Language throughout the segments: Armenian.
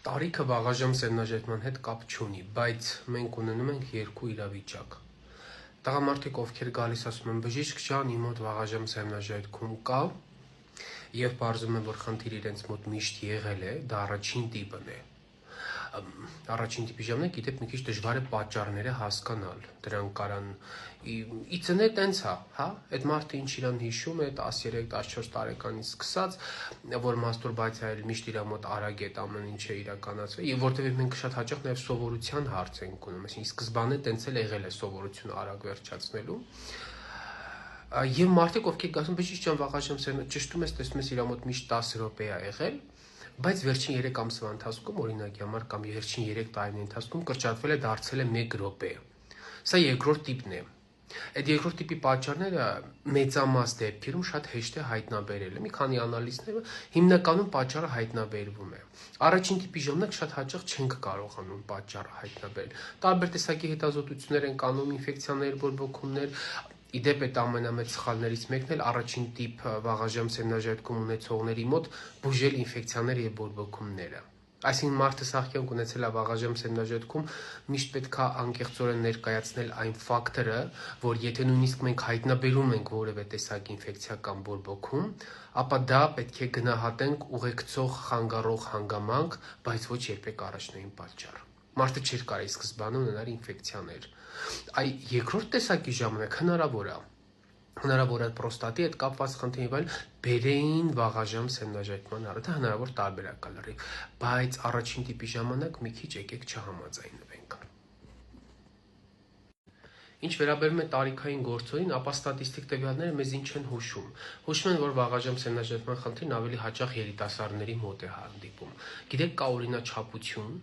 Տարիքը վաղաժամ սերմնաժայթման հետ կապ չունի, բայց մենք ունենում ենք երկու իրավիճակ։ Տղամարդիկ, ովքեր գալիս ասում են բժիշկ ջան, իմ մոտ վաղաժամ սերմնաժայթքում կա, եւ բարձում են, որ խնդիր իրենց մոտ միշտ եղել է, դա առաջին տիպն է։ Առաջին տիպի ժամանակ գիտեք մի քիչ դժվար է պատճառները հասկանալ։ Դրանք կարան իցնե տենց է, հա, այդ մարդը ինչ իրան հիշում է 13-14 տարեկանից սկսած, որ մաստուրբացիա էլ միշտ իր մոտ արագ է ամեն ինչը իրականացվել, եւ որտեւ մենք շատ հաճախ նաեւ սովորության հարց ենք ունում, այսինքն սկզբանե տենց էլ եղել է սովորությունը արագ վերջացնելու։ Եվ մարդիկ, ովքեր գասում բժիշկ ջան, վաղաժամ սերմնա, ճշտում ես, տեսնում ես իր մոտ միշտ 10 րոպե է եղել, բայց վերջին 3 ամսվա ընթացքում օրինակի համար կամ վերջին 3 տարիների ընթացքում կրճատվել է, դարձել է 1 րոպե։ Սա երկրորդ տիպն է։ Այդ երկրորդ տիպի պատճառները մեծամասն դեպքերում շատ հեշտ է հայտնաբերելը։ Մի քանի անալիզները հիմնականում պատճառը հայտնաբերվում է։ Առաջին տիպի ժամանակ շատ հաճախ չենք կարողանում պատճառը հայտնաբերել։ Տարբեր տեսակի հետազոտություններ են կանում, ինֆեկցիաներ, բորբոքումներ։ Իդեպ այդ ամենամեծ սխալներից մեկն էլ առաջին տիպ վաղաժամ սերմնաժայթքում ունեցողների մոտ բուժել ինֆեկցիաները եւ բորբոքումները։ Այսինքն մարդը սաղքյանք ունեցել է վաղաժամ սերմնաժայթքում, միշտ պետք է անկեղծորեն ներկայացնել այն ֆակտորը, որ եթե նույնիսկ մենք հայտնաբերում ենք որևէ տեսակ ինֆեկցիա կամ բորբոքում, ապա դա պետք է գնահատենք ուղեկցող խանգարող հանգամանք, բայց ոչ երբեք առաջնային պատճառ։ Մարդը չէր կարող սկզբանը ունենալ ինֆեկցիաներ։ Այ երկրորդ տեսակի ժամանակ հնարավոր է պրոստատի հետ կապված խնդիրի վայել բերեին վաղաժամ սերմնաժայթման առիթ, դա հնարավոր տարբերակ լրիվ, բայց առաջին տիպի ժամանակ մի քիչ եկեք չհամաձայնվենք։ Ինչ վերաբերում է տարիքային գործերին, ապա ստատիստիկ տվյալները մեզ ինչ են հուշում։ Հուշում են, որ վաղաժամ սերմնաժայթման խնդիրն ավելի հաճախ երիտասարդների մոտ է հանդիպում։ Գիտեք, կա օրինաչափություն,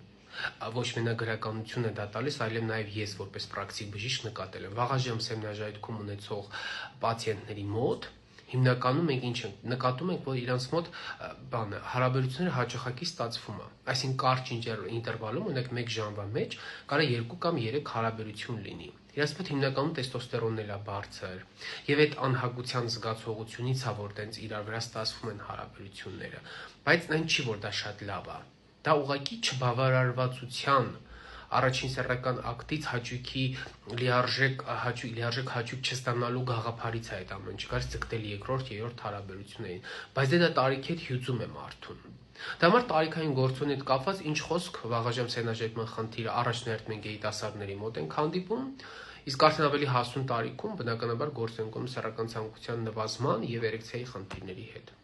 ոչ միայն գրականություն է դա տալիս, այլև նաև ես որպես պրակտիկ բժիշկ նկատել եմ վաղաժամ սերմնաժայթքում ունեցող պացիենտների մոտ հիմնականում մենք ինչ ենք նկատում ենք, որ իրանց մոտ հարաբերությունները հաճախակի ստացվում է, այսինքն կարճ ինտերվալում, ունեք 1 ժամվա մեջ կարող 2 կամ 3 հարաբերություն լինի։ Իրանց մոտ հիմնականում տեստոստերոնն էլ է բարձր, եւ այդ անհագության զգացողությունից է, որ տենց իրար վրա ստացվում են հարաբերությունները, բայց այն չի, որ դա շատ լավ է։ Դա ուղղակի չբավարարվածության առաջին սեռական ակտից հաճույքի լիարժեք հաճույք չստանալու գաղափարից է այդ ամեն ինչը, գարս ձգտել երկրորդ, երրորդ հարաբերություններին, բայց դա տարիքի հետ հյուծում է մարդուն։ Դա համար տարիքային գործոնի հետ կապված ինչ խոսք վաղաժամ սերմնաժայթման խնդիրը առաջնահերթ մենք երիտասարդների մոտ ենք հանդիպում, իսկ արդեն ավելի հասուն տարիքում բնականաբար գործ ենք ունում սեռական ցանկության նվազման եւ էրեկցիայի խնդիրների հետ։